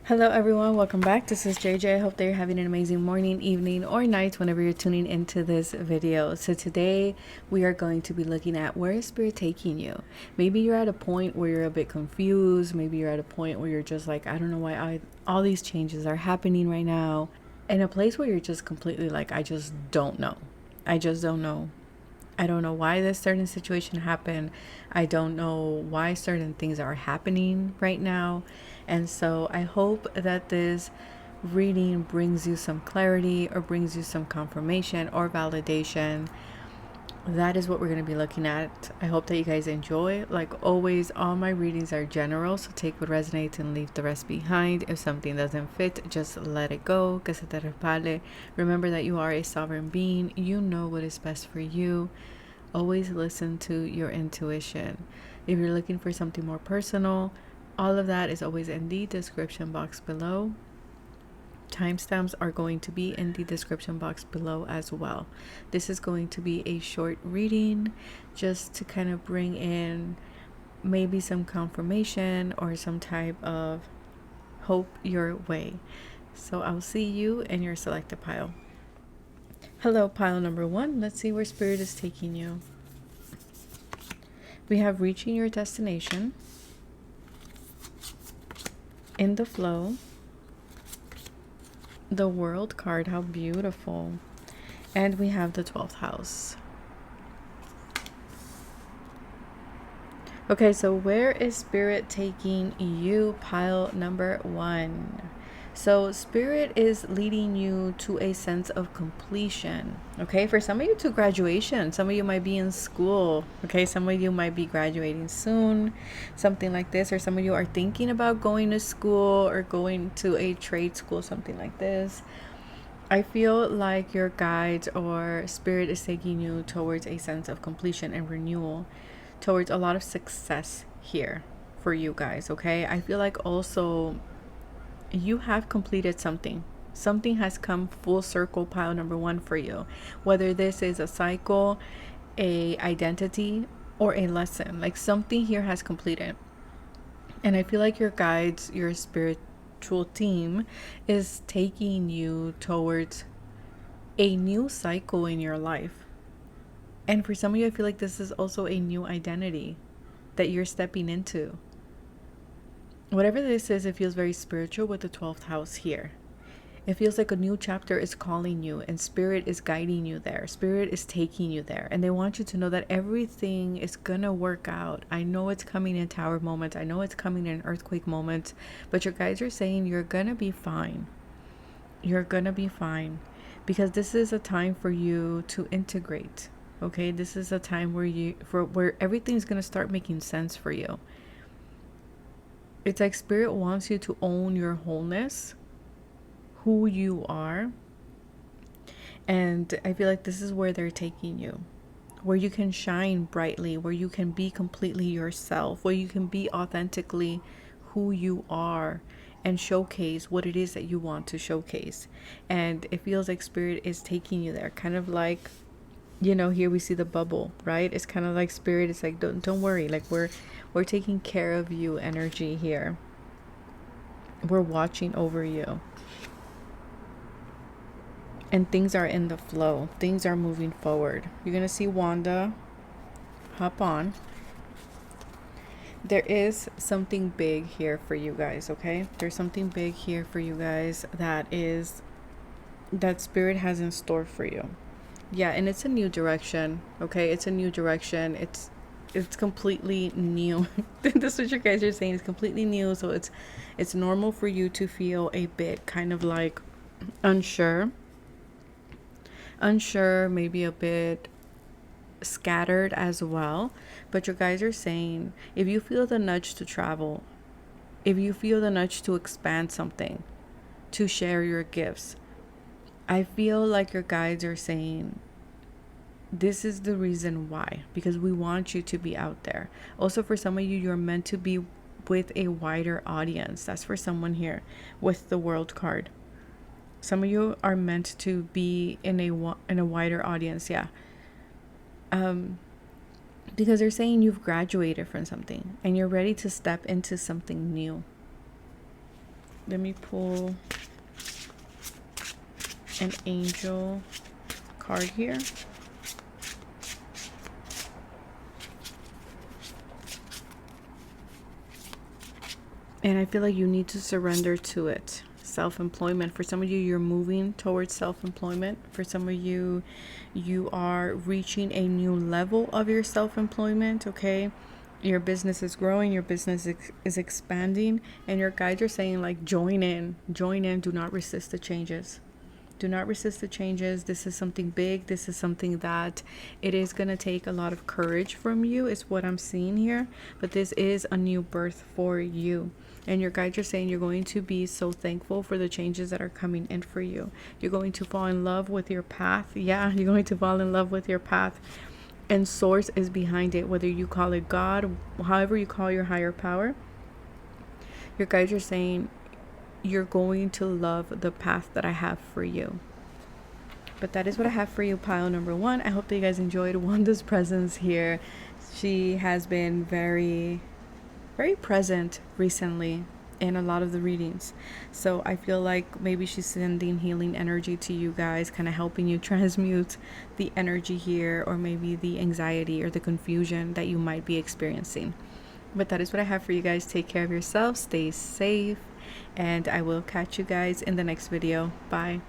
Hello everyone, welcome back. This is JJ. I hope that you're having an amazing morning, evening, or night whenever you're tuning into this video. So today we are going to be looking at where is Spirit taking you. Maybe you're at a point where you're a bit confused. Maybe you're at a point where you're just like, I don't know why all these changes are happening right now. In a place where you're just completely like, I just don't know. I just don't know. I don't know why this certain situation happened. I don't know why certain things are happening right now. And so I hope that this reading brings you some clarity or brings you some confirmation or validation. That is what we're going to be looking at. I hope that you guys enjoy. Like always, all my readings are general, so take what resonates and leave the rest behind. If something doesn't fit, just let it go. Que se te resbale. Remember that you are a sovereign being. You know what is best for you. Always listen to your intuition. If you're looking for something more personal, all of that is always in the description box below. Timestamps are going to be in the description box below as well. This is going to be a short reading just to kind of bring in maybe some confirmation or some type of hope your way. So I'll see you in your selected pile. Hello, pile number 1. Let's see where Spirit is taking you. We have reaching your destination, in the flow, the World card, how beautiful, and we have the 12th house. Okay, so where is Spirit taking you, pile number 1? So Spirit is leading you to a sense of completion. Okay, for some of you to graduation. Some of you might be in school. Okay, some of you might be graduating soon, something like this. Or some of you are thinking about going to school or going to a trade school, something like this. I feel like your guides or Spirit is taking you towards a sense of completion and renewal, towards a lot of success here for you guys. Okay, I feel like also you have completed something. Something has come full circle, pile number 1 for you. Whether this is a cycle, a identity, or a lesson. Like something here has completed. And I feel like your guides, your spiritual team is taking you towards a new cycle in your life. And for some of you, I feel like this is also a new identity that you're stepping into. Whatever this is, it feels very spiritual with the 12th house here. It feels like a new chapter is calling you and Spirit is guiding you there. Spirit is taking you there. And they want you to know that everything is going to work out. I know it's coming in tower moments. I know it's coming in earthquake moments. But your guides are saying you're going to be fine. You're going to be fine. Because this is a time for you to integrate. Okay? This is a time where everything's going to start making sense for you. It's like Spirit wants you to own your wholeness, who you are. And I feel like this is where they're taking you, where you can shine brightly, where you can be completely yourself, where you can be authentically who you are and showcase what it is that you want to showcase. And it feels like Spirit is taking you there, kind of like, you know, here we see the bubble, right? It's kind of like Spirit is like, don't worry, like we're taking care of you energy here. We're watching over you. And things are in the flow. Things are moving forward. You're going to see Wanda hop on. There is something big here for you guys, okay? There's something big here for you guys that Spirit has in store for you. Yeah, and it's a new direction, okay? It's a new direction. It's completely new. This is what you guys are saying. It's completely new, so it's normal for you to feel a bit kind of like unsure, maybe a bit scattered as well. But your guys are saying if you feel the nudge to travel, if you feel the nudge to expand something, to share your gifts, I feel like your guides are saying this is the reason why, because we want you to be out there. Also, for some of you, you're meant to be with a wider audience. That's for someone here with the World card. Some of you are meant to be in a wider audience, yeah. Because they're saying you've graduated from something and you're ready to step into something new. Let me pull an angel card here. And I feel like you need to surrender to it. Self-employment. For some of you, you're moving towards self-employment. For some of you, you are reaching a new level of your self-employment, okay? Your business is growing, your business is expanding, and your guides are saying, like, join in, do not resist the changes. Do not resist the changes. This is something big. This is something that it is going to take a lot of courage from you, is what I'm seeing here. But this is a new birth for you. And your guides are saying you're going to be so thankful for the changes that are coming in for you. You're going to fall in love with your path. Yeah, you're going to fall in love with your path. And source is behind it, whether you call it God, however you call your higher power. Your guides are saying you're going to love the path that I have for you. But that is what I have for you, pile number 1. I hope that you guys enjoyed Wanda's presence here. She has been very, very present recently in a lot of the readings. So I feel like maybe she's sending healing energy to you guys, kind of helping you transmute the energy here, or maybe the anxiety or the confusion that you might be experiencing. But that is what I have for you guys. Take care of yourself, stay safe, and I will catch you guys in the next video. Bye.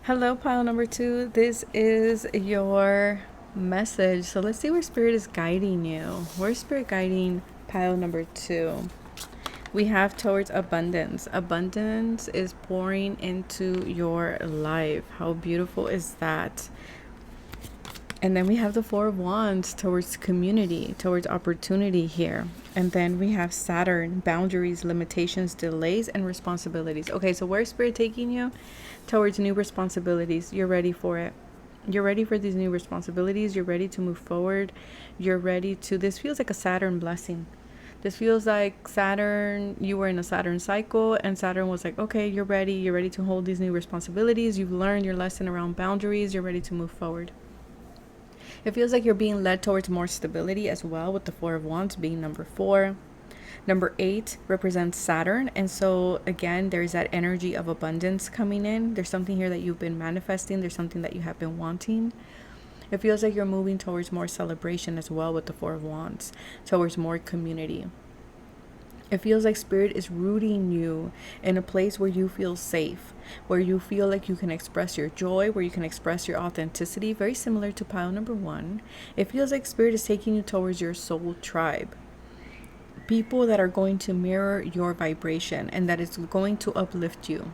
Hello, pile number 2. This is your message. So let's see where Spirit is guiding you. Where's Spirit guiding pile number 2? We have towards abundance. Abundance is pouring into your life. How beautiful is that? And then we have the 4 of Wands towards community, towards opportunity here. And then we have Saturn, boundaries, limitations, delays, and responsibilities. Okay, so where's Spirit taking you? Towards new responsibilities. You're ready for it. You're ready for these new responsibilities. You're ready to move forward. You're ready to, this feels like a Saturn blessing. This feels like Saturn, you were in a Saturn cycle, and Saturn was like, okay, you're ready. You're ready to hold these new responsibilities. You've learned your lesson around boundaries. You're ready to move forward. It feels like you're being led towards more stability as well, with the 4 of Wands being number 4. Number 8 represents Saturn. And so again, there's that energy of abundance coming in. There's something here that you've been manifesting. There's something that you have been wanting. It feels like you're moving towards more celebration as well with the 4 of Wands, towards more community. It feels like Spirit is rooting you in a place where you feel safe, where you feel like you can express your joy, where you can express your authenticity, very similar to pile number 1. It feels like Spirit is taking you towards your soul tribe. People that are going to mirror your vibration and that is going to uplift you.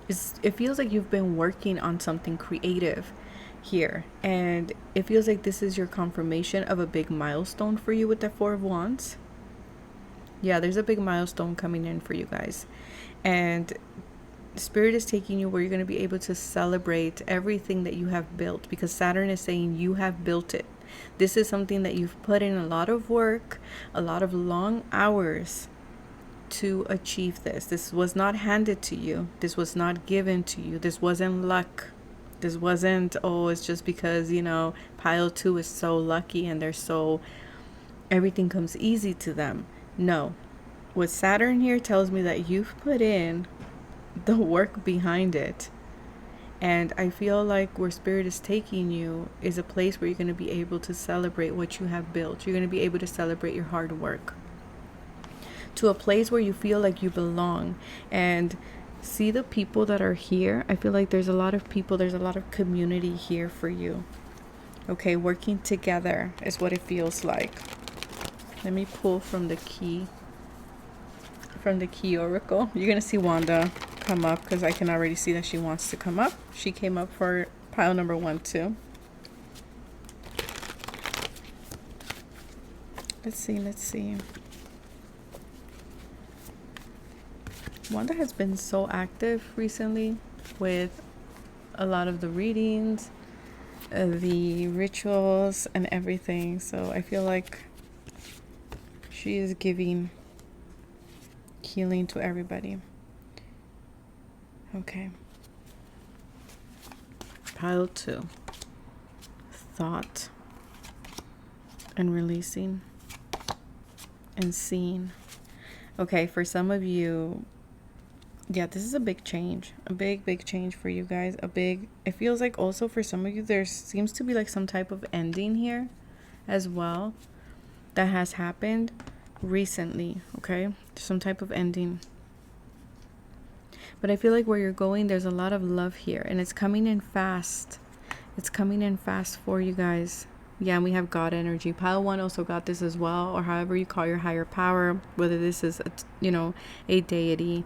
It feels like you've been working on something creative here, and it feels like this is your confirmation of a big milestone for you with the 4 of Wands. Yeah, there's a big milestone coming in for you guys, and Spirit is taking you where you're going to be able to celebrate everything that you have built, because Saturn is saying you have built it. This is something that you've put in a lot of work, a lot of long hours to achieve this. This was not handed to you. This was not given to you. This wasn't luck. This wasn't, oh, it's just because, you know, pile 2 is so lucky and they're so, everything comes easy to them. No. What Saturn here tells me that you've put in the work behind it. And I feel like where Spirit is taking you is a place where you're going to be able to celebrate what you have built. You're going to be able to celebrate your hard work. To a place where you feel like you belong. And see the people that are here. I feel like there's a lot of people, there's a lot of community here for you. Okay, working together is what it feels like. Let me pull from the key oracle. You're gonna see Wanda come up because I can already see that she wants to come up. She came up for pile number 1 too. Let's see. Wanda has been so active recently with a lot of the readings, the rituals, and everything. So I feel like she is giving healing to everybody. Okay. Pile 2. Thought and releasing and seeing. Okay, for some of you, Yeah, this is a big change. A big change for you guys. It feels like also for some of you, there seems to be like some type of ending here as well that has happened recently, okay? Some type of ending. But I feel like where you're going, there's a lot of love here, and it's coming in fast. It's coming in fast for you guys. Yeah, and we have God energy. Pile 1 also got this as well, or however you call your higher power, whether this is, a deity.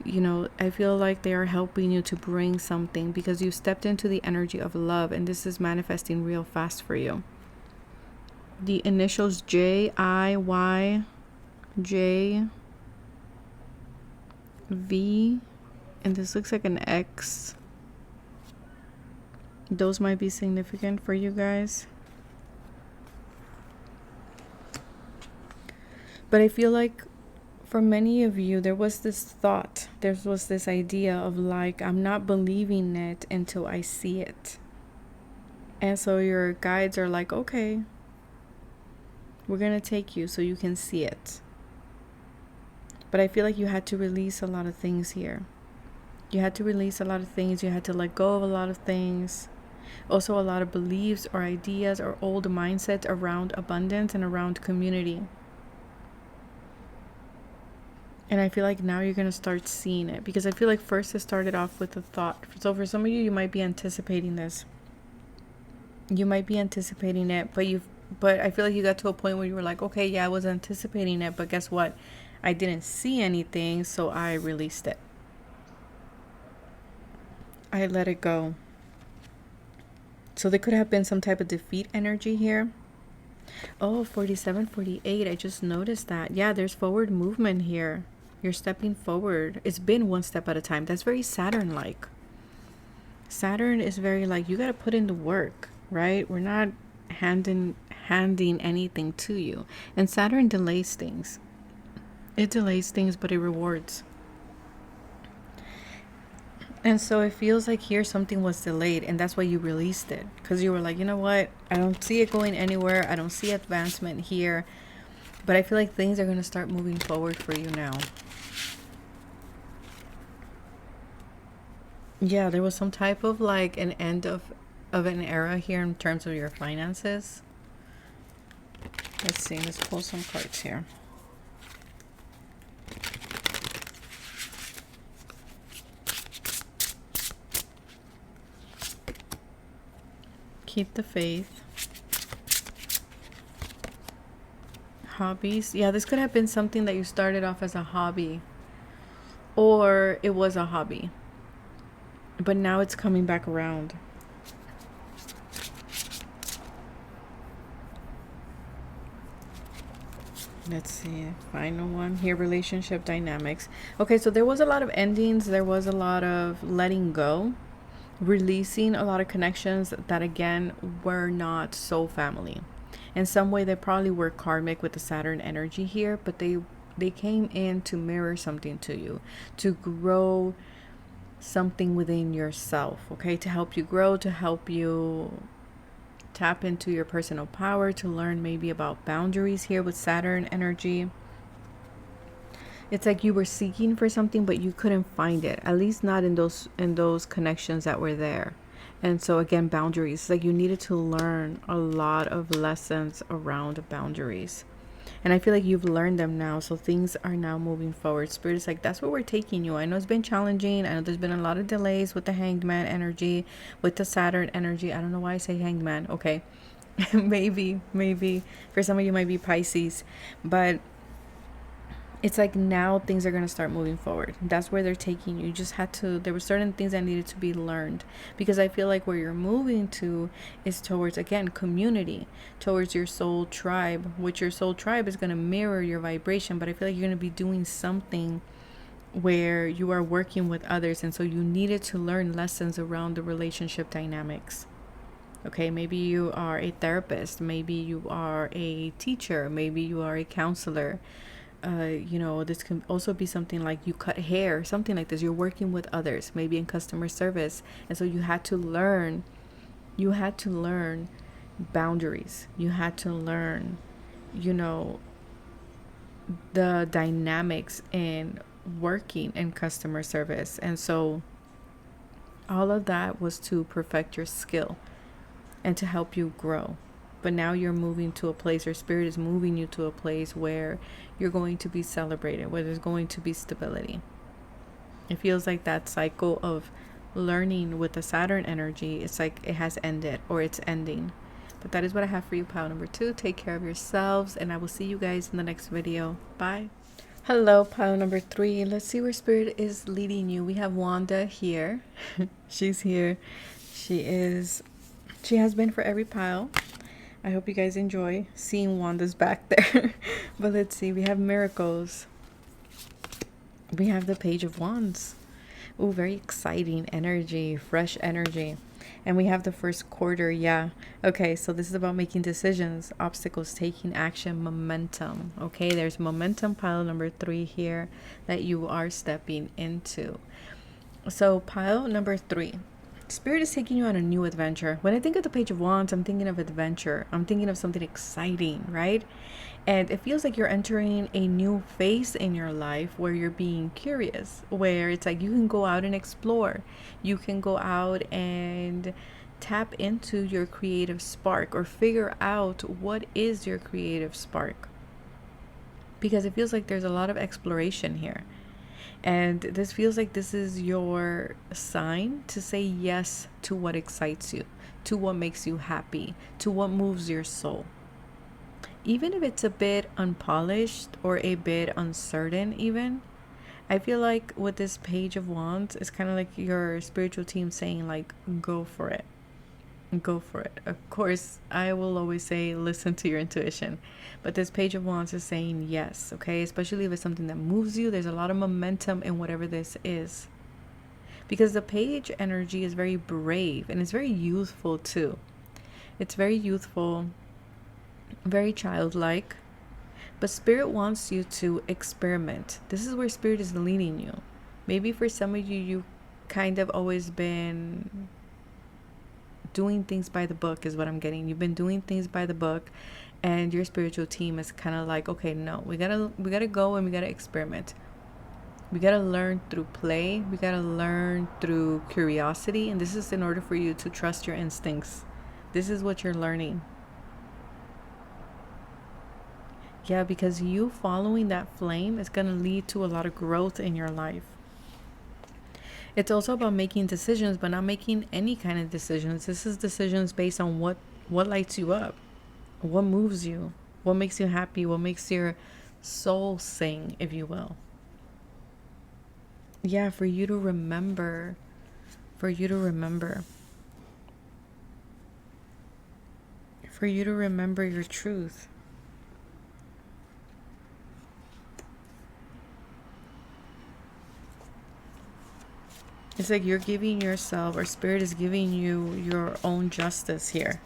I feel like they are helping you to bring something because you stepped into the energy of love, and this is manifesting real fast for you. The initials JIY, J, V, and this looks like an X. Those might be significant for you guys. But I feel like for many of you, there was this thought, there was this idea of like, I'm not believing it until I see it. And so your guides are like, okay, we're going to take you so you can see it. But I feel like you had to release a lot of things here. You had to release a lot of things. You had to let go of a lot of things. Also, a lot of beliefs or ideas or old mindsets around abundance and around community. And I feel like now you're going to start seeing it, because I feel like first it started off with a thought. So for some of you, you might be anticipating this. You might be anticipating it, but I feel like you got to a point where you were like, okay, yeah, I was anticipating it, but guess what? I didn't see anything, so I released it. I let it go. So there could have been some type of defeat energy here. Oh, 47, 48. I just noticed that. Yeah, there's forward movement here. You're stepping forward. It's been one step at a time. That's very Saturn-like. Saturn is very like, you got to put in the work, right? We're not handing anything to you. And Saturn delays things. It delays things, but it rewards. And so it feels like here something was delayed, and that's why you released it. Because you were like, you know what? I don't see it going anywhere. I don't see advancement here. But I feel like things are going to start moving forward for you now. Yeah, there was some type of like an end of an era here in terms of your finances. Let's see. Let's pull some cards here. Keep the faith. Hobbies. Yeah, this could have been something that you started off as a hobby, or it was a hobby, but now it's coming back around. Let's see, final one here, relationship dynamics. Okay, so there was a lot of endings. There was a lot of letting go, releasing a lot of connections that again were not soul family. In some way, they probably were karmic with the Saturn energy here, but they came in to mirror something to you, to grow something within yourself, okay? To help you grow, to help you tap into your personal power, to learn maybe about boundaries here with Saturn energy. It's like you were seeking for something, but you couldn't find it, at least not in those connections that were there. And so again, boundaries, it's like you needed to learn a lot of lessons around boundaries. And I feel like you've learned them now, so things are now moving forward. Spirit is like, that's where we're taking you. I know it's been challenging. I know there's been a lot of delays with the Hanged Man energy, with the Saturn energy. I don't know why I say Hanged Man. Okay. maybe for some of you might be Pisces, but it's like now things are going to start moving forward. That's where they're taking you. You just had to, there were certain things that needed to be learned, because I feel like where you're moving to is towards, again, community, towards your soul tribe, which your soul tribe is going to mirror your vibration. But I feel like you're going to be doing something where you are working with others. And so you needed to learn lessons around the relationship dynamics. Okay, maybe you are a therapist, maybe you are a teacher, maybe you are a counselor. This can also be something like you cut hair, something like this. You're working with others, maybe in customer service. And so you had to learn boundaries. You had to learn, the dynamics in working in customer service. And so all of that was to perfect your skill and to help you grow. But now you're moving to a place, or spirit is moving you to a place where you're going to be celebrated, where there's going to be stability. It feels like that cycle of learning with the Saturn energy, it's like it has ended or it's ending. But that is what I have for you, pile number 2. Take care of yourselves, and I will see you guys in the next video. Bye. Hello, pile number 3. Let's see where spirit is leading you. We have Wanda here. She's here. She has been for every pile. I hope you guys enjoy seeing Wanda's back there. But let's see. We have miracles. We have the Page of Wands. Oh, very exciting energy, fresh energy. And we have the first quarter. Yeah. Okay, so this is about making decisions, obstacles, taking action, momentum. Okay, there's momentum, pile number 3 here that you are stepping into. So pile number 3. Spirit is taking you on a new adventure. When I think of the Page of Wands, I'm thinking of adventure. I'm thinking of something exciting, right? And it feels like you're entering a new phase in your life where you're being curious, where it's like you can go out and explore. You can go out and tap into your creative spark, or figure out what is your creative spark. Because it feels like there's a lot of exploration here. And this feels like this is your sign to say yes to what excites you, to what makes you happy, to what moves your soul. Even if it's a bit unpolished or a bit uncertain even, I feel like with this Page of Wands, it's kind of like your spiritual team saying like, go for it. Go for it. Of course, I will always say listen to your intuition, but this Page of Wands is saying yes, okay? Especially if it's something that moves you. There's a lot of momentum in whatever this is, because the Page energy is very brave and it's very youthful too. It's very youthful, very childlike, but spirit wants you to experiment. This is where spirit is leading you. Maybe for some of you, you kind of always been doing things by the book is what I'm getting. You've been doing things by the book, and your spiritual team is kind of like, okay, no, we gotta go and we gotta experiment. We gotta learn through play. We gotta learn through curiosity, and this is in order for you to trust your instincts. This is what you're learning. Yeah, because you following that flame is gonna lead to a lot of growth in your life. It's also about making decisions, but not making any kind of decisions. This is decisions based on what lights you up, what moves you, what makes you happy, what makes your soul sing, if you will. Yeah, for you to remember your truth. It's like you're giving yourself, or spirit is giving you your own justice here,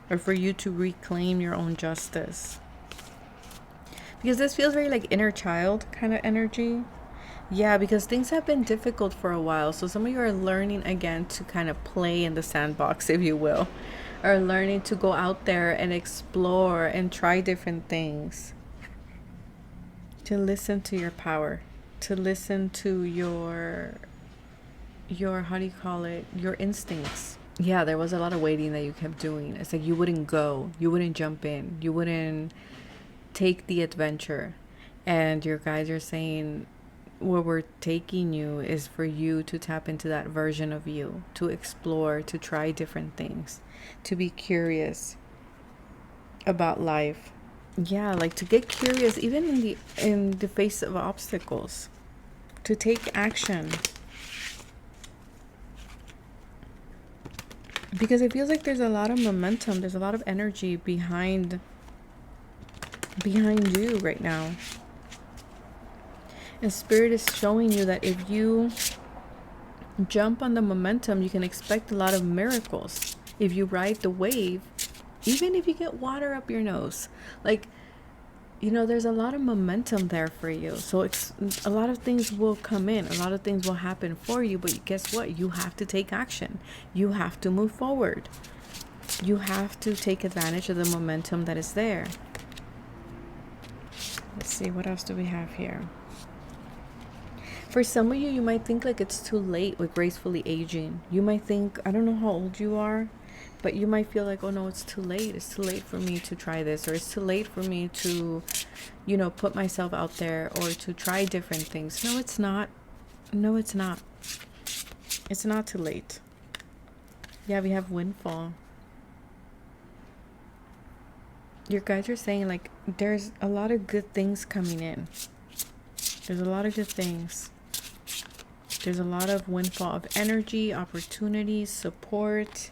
or for you to reclaim your own justice. Because this feels very like inner child kind of energy. Yeah, because things have been difficult for a while. So some of you are learning again to kind of play in the sandbox, if you will, or learning to go out there and explore and try different things. To listen to your power, to listen to your how do you call it, your instincts. Yeah, there was a lot of waiting that you kept doing. It's like you wouldn't go, you wouldn't jump in, you wouldn't take the adventure. And your guys are saying where we're taking you is for you to tap into that version of you, to explore, to try different things, to be curious about life. Yeah, like to get curious even in the face of obstacles, to take action. Because it feels like there's a lot of momentum, there's a lot of energy behind you right now. And spirit is showing you that if you jump on the momentum, you can expect a lot of miracles. If you ride the wave, even if you get water up your nose, like, you know, there's a lot of momentum there for you. So a lot of things will come in, a lot of things will happen for you, but guess what? You have to take action. You have to move forward. You have to take advantage of the momentum that is there. Let's see, what else do we have here? For some of you, you might think like it's too late with gracefully aging. You might think, I don't know how old you are, but you might feel like, oh no, it's too late. It's too late for me to try this, or it's too late for me to, put myself out there or to try different things. No, it's not. No, it's not. It's not too late. Yeah, we have windfall. Your guides are saying like there's a lot of good things coming in. There's a lot of good things. There's a lot of windfall of energy, opportunities, support.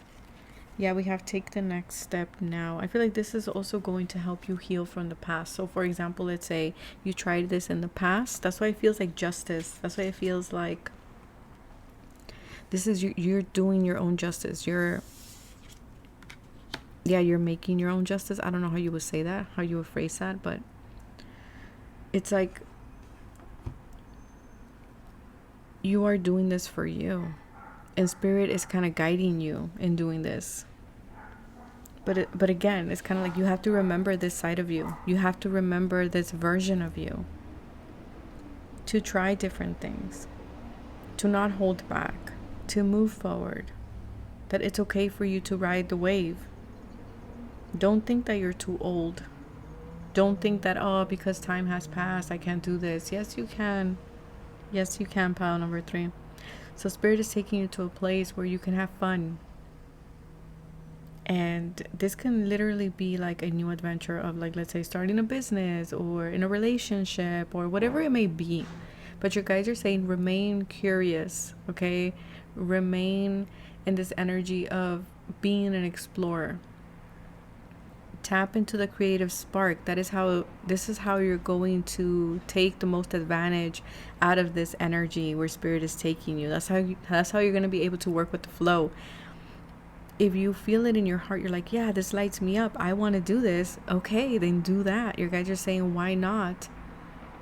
Yeah, we have take the next step now. I feel like this is also going to help you heal from the past. So for example, let's say you tried this in the past. That's why it feels like justice. That's why it feels like this is you're doing your own justice. You're making your own justice. I don't know how you would say that, how you would phrase that, but it's like you are doing this for you. And spirit is kind of guiding you in doing this. But again, it's kind of like you have to remember this side of you. You have to remember this version of you. To try different things. To not hold back. To move forward. That it's okay for you to ride the wave. Don't think that you're too old. Don't think that, oh, because time has passed, I can't do this. Yes, you can. Yes, you can, pile number 3. So spirit is taking you to a place where you can have fun. And this can literally be like a new adventure of like, let's say starting a business or in a relationship or whatever it may be. But your guys are saying remain curious, okay? Remain in this energy of being an explorer. Tap into the creative spark. This is how you're going to take the most advantage out of this energy where spirit is taking you. That's how you're going to be able to work with the flow. If you feel it in your heart, you're like, yeah, this lights me up, I want to do this. Okay, then do that. Your guys are saying, why not?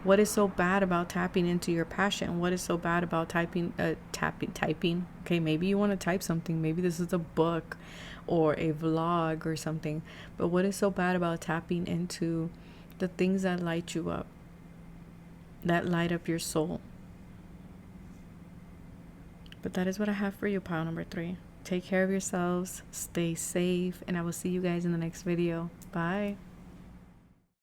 What is so bad about tapping into your passion? What is so bad about typing? Okay, maybe you want to type something. Maybe this is a book or a vlog or something. But what is so bad about tapping into the things that light you up, that light up your soul? But that is what I have for you, pile number 3. Take care of yourselves, stay safe, and I will see you guys in the next video. Bye.